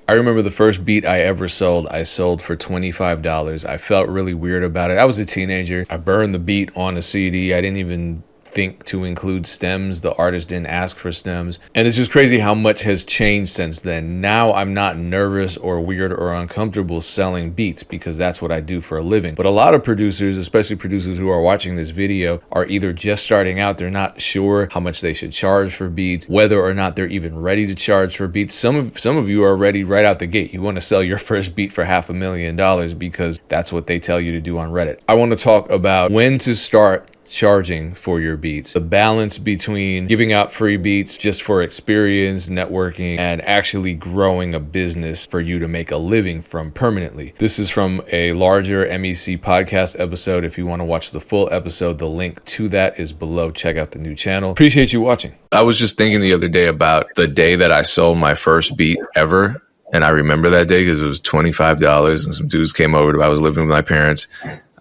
I remember the first beat I ever sold, I sold for $25. I felt really weird about it. I was a teenager. I burned the beat on a CD. I didn't even think to include stems. The artist didn't ask for stems. And it's just crazy how much has changed since then. Now I'm not nervous or weird or uncomfortable selling beats because that's what I do for a living. But a lot of producers, especially producers who are watching this video, are either just starting out. They're not sure how much they should charge for beats, whether or not they're even ready to charge for beats. Some of you are ready right out the gate. You want to sell your first beat for $500,000 because that's what they tell you to do on Reddit. I want to talk about when to start charging for your beats, the balance between giving out free beats just for experience, networking, and actually growing a business for you to make a living from permanently. This is from a larger MEC podcast episode. If you want to watch the full episode, the link to that is below. Check out the new channel. Appreciate you watching. I was just thinking the other day about the day that I sold my first beat ever. And I remember that day because it was $25 and some dudes came over. I was living with my parents.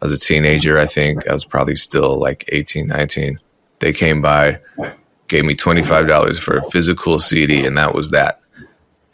I was a teenager, I think. I was probably still like 18, 19. They came by, gave me $25 for a physical CD, and that was that.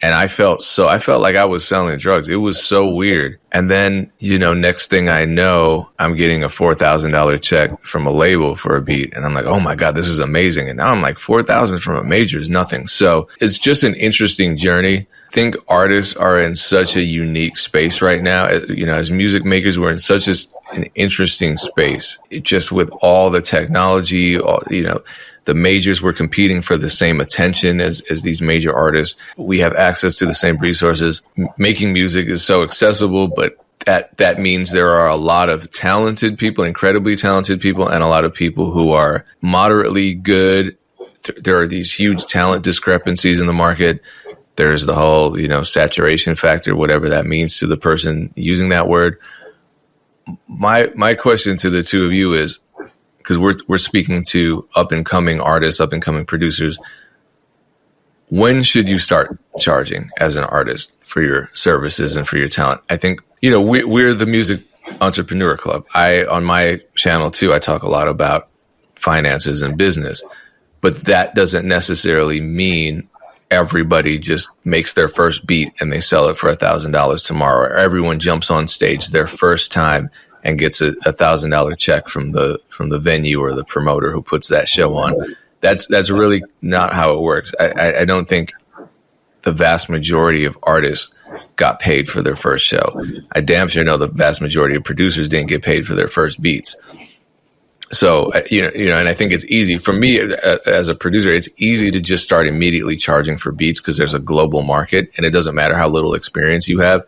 And I felt like I was selling drugs. It was so weird. And then, next thing I know, I'm getting a $4,000 check from a label for a beat. And I'm like, oh my God, this is amazing. And now I'm like, $4,000 from a major is nothing. So it's just an interesting journey. I think artists are in such a unique space right now. As music makers, we're in such an interesting space. Just with all the technology, the majors were competing for the same attention as these major artists. We have access to the same resources. Making music is so accessible, but that means there are a lot of talented people, incredibly talented people, and a lot of people who are moderately good. There are these huge talent discrepancies in the market. There's the whole, saturation factor, whatever that means to the person using that word. My question to the two of you is, because we're speaking to up and coming artists, up and coming producers, when should you start charging as an artist for your services and for your talent? I think, we're the Music Entrepreneur Club. On my channel too, I talk a lot about finances and business, but that doesn't necessarily mean everybody just makes their first beat and they sell it for $1,000 tomorrow. Or everyone jumps on stage their first time and gets a $1,000 check from the venue or the promoter who puts that show on. That's really not how it works. I don't think the vast majority of artists got paid for their first show. I damn sure know the vast majority of producers didn't get paid for their first beats. So, and I think it's easy for me as a producer, it's easy to just start immediately charging for beats because there's a global market and it doesn't matter how little experience you have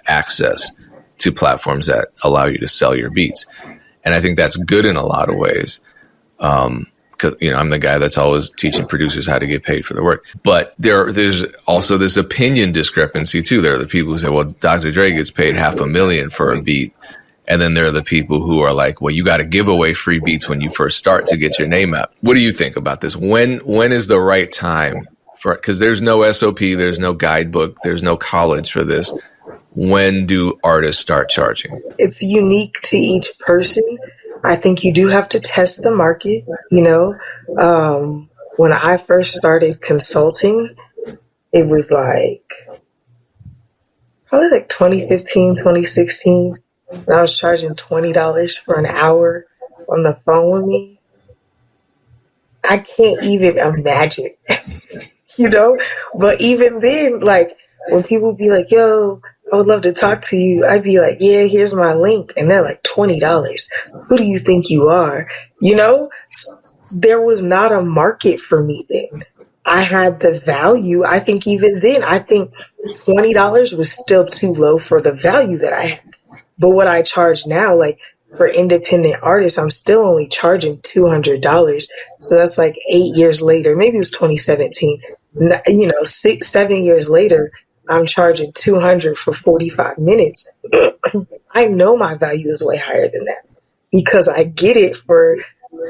access to platforms that allow you to sell your beats. And I think that's good in a lot of ways. Cause I'm the guy that's always teaching producers how to get paid for their work, but there's also this opinion discrepancy too. There are the people who say, well, Dr. Dre gets paid $500,000 for a beat. And then there are the people who are like, well, you got to give away free beats when you first start to get your name out. What do you think about this? When is the right time for, because there's no SOP, there's no guidebook, there's no college for this. When do artists start charging? It's unique to each person. I think you do have to test the market. When I first started consulting, it was probably 2015, 2016. And I was charging $20 for an hour on the phone with me. I can't even imagine, But even then, when people be like, yo, I would love to talk to you, I'd be like, yeah, here's my link. And they're like, $20. Who do you think you are? There was not a market for me then. I had the value. I think even then, $20 was still too low for the value that I had. But what I charge now, for independent artists, I'm still only charging $200. So that's 8 years later. Maybe it was 2017. 7 years later, I'm charging $200 for 45 minutes. I know my value is way higher than that because I get it for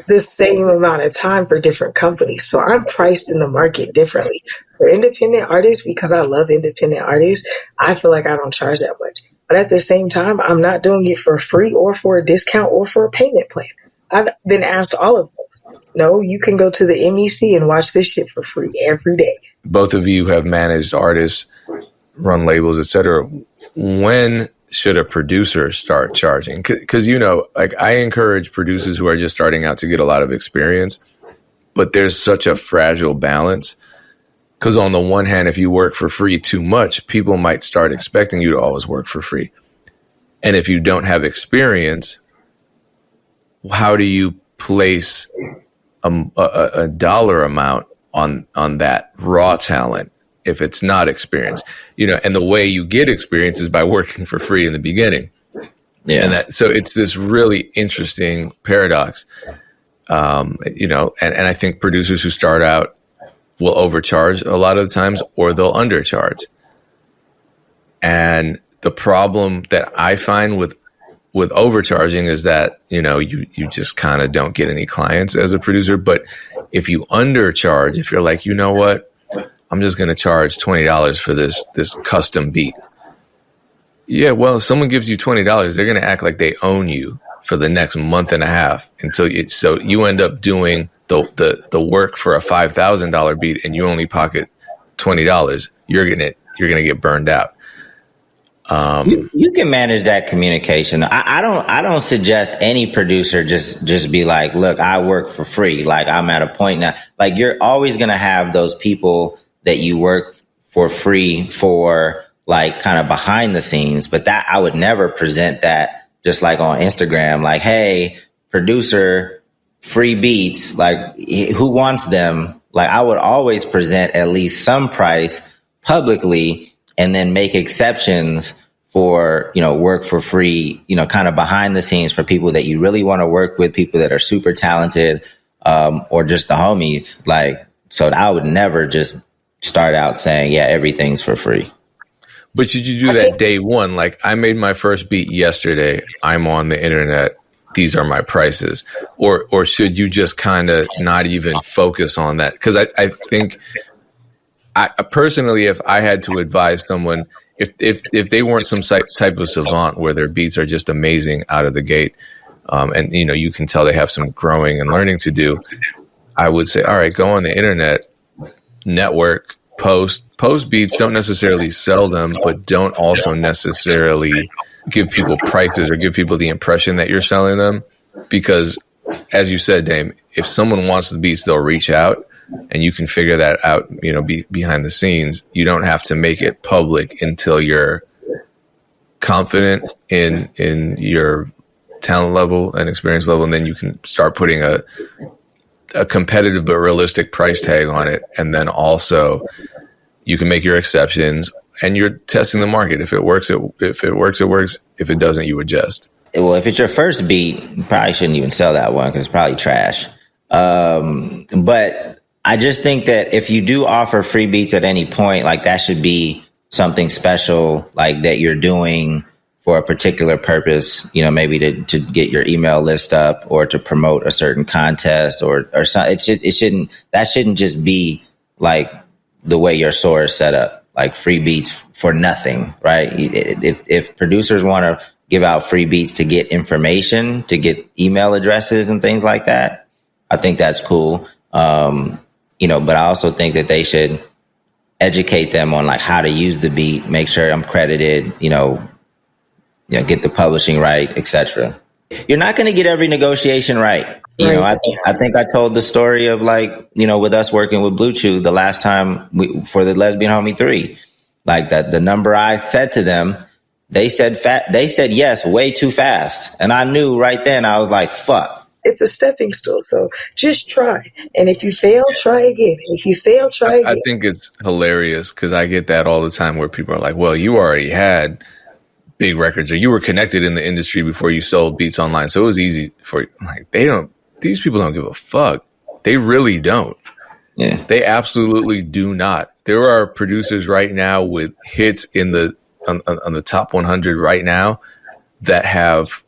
the same amount of time for different companies. So I'm priced in the market differently. For independent artists, because I love independent artists, I feel like I don't charge that much. But at the same time, I'm not doing it for free or for a discount or for a payment plan. I've been asked all of those. No, you can go to the MEC and watch this shit for free every day. Both of you have managed artists run labels, etc. When should a producer start charging? Because, like I encourage producers who are just starting out to get a lot of experience, but there's such a fragile balance. Because on the one hand, if you work for free too much, people might start expecting you to always work for free. And if you don't have experience, how do you place a dollar amount on that raw talent if it's not experience? And the way you get experience is by working for free in the beginning. Yeah. And so it's this really interesting paradox. And I think producers who start out will overcharge a lot of the times, or they'll undercharge. And the problem that I find with overcharging is that, you just kind of don't get any clients as a producer. But if you undercharge, if you're like, you know what, I'm just going to charge $20 for this custom beat. Yeah, well, if someone gives you $20, they're going to act like they own you for the next month and a half so you end up doing the work for a $5,000 beat and you only pocket $20. You're gonna get burned out. You can manage that communication. I don't suggest any producer just be like, look, I work for free. Like I'm at a point now, like you're always going to have those people that you work for free for, like kind of behind the scenes, but that I would never present that just like on Instagram, like, hey, producer, free beats, like who wants them? Like I would always present at least some price publicly, and then make exceptions for, work for free, kind of behind the scenes for people that you really want to work with, people that are super talented, or just the homies. Like, so I would never just start out saying, yeah, everything's for free. But should you do that day one? Like I made my first beat yesterday. I'm on the internet. These are my prices. Or should you just kind of not even focus on that? Because I think I personally, if I had to advise someone, if they weren't some type of savant where their beats are just amazing out of the gate, and you can tell they have some growing and learning to do, I would say, all right, go on the internet, network, post beats. Don't necessarily sell them, but don't also necessarily give people prices or give people the impression that you're selling them. Because as you said, Dame, if someone wants the beats, they'll reach out. And you can figure that out, behind the scenes. You don't have to make it public until you're confident in your talent level and experience level. And then you can start putting a competitive but realistic price tag on it. And then also you can make your exceptions and you're testing the market. If it works, it works. If it doesn't, you adjust. Well, if it's your first beat, you probably shouldn't even sell that one because it's probably trash. But I just think that if you do offer free beats at any point, like that should be something special, like that you're doing for a particular purpose, maybe to get your email list up or to promote a certain contest or something. That shouldn't just be like the way your store is set up, like free beats for nothing, right? If producers want to give out free beats to get information, to get email addresses and things like that, I think that's cool. But I also think that they should educate them on like how to use the beat, make sure I'm credited, get the publishing right, etc. You're not going to get every negotiation right. I think I told the story of like, with us working with Blue Chew the last time for the Lesbian Homie 3, like that the number I said to them, they said yes, way too fast. And I knew right then, I was like, fuck. It's a stepping stool. So just try. And if you fail, try again. If you fail, try again. I think it's hilarious because I get that all the time where people are like, well, you already had big records or you were connected in the industry before you sold beats online. So it was easy for you. Like, these people don't give a fuck. They really don't. Yeah. They absolutely do not. There are producers right now with hits on the top 100 right now that have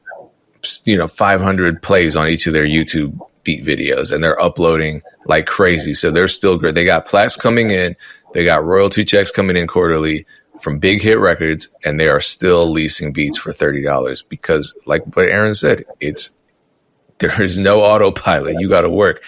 500 plays on each of their YouTube beat videos, and they're uploading like crazy. So they're still great. They got plaques coming in. They got royalty checks coming in quarterly from big hit records, and they are still leasing beats for $30 because, like what Aaron said, there is no autopilot. You got to work.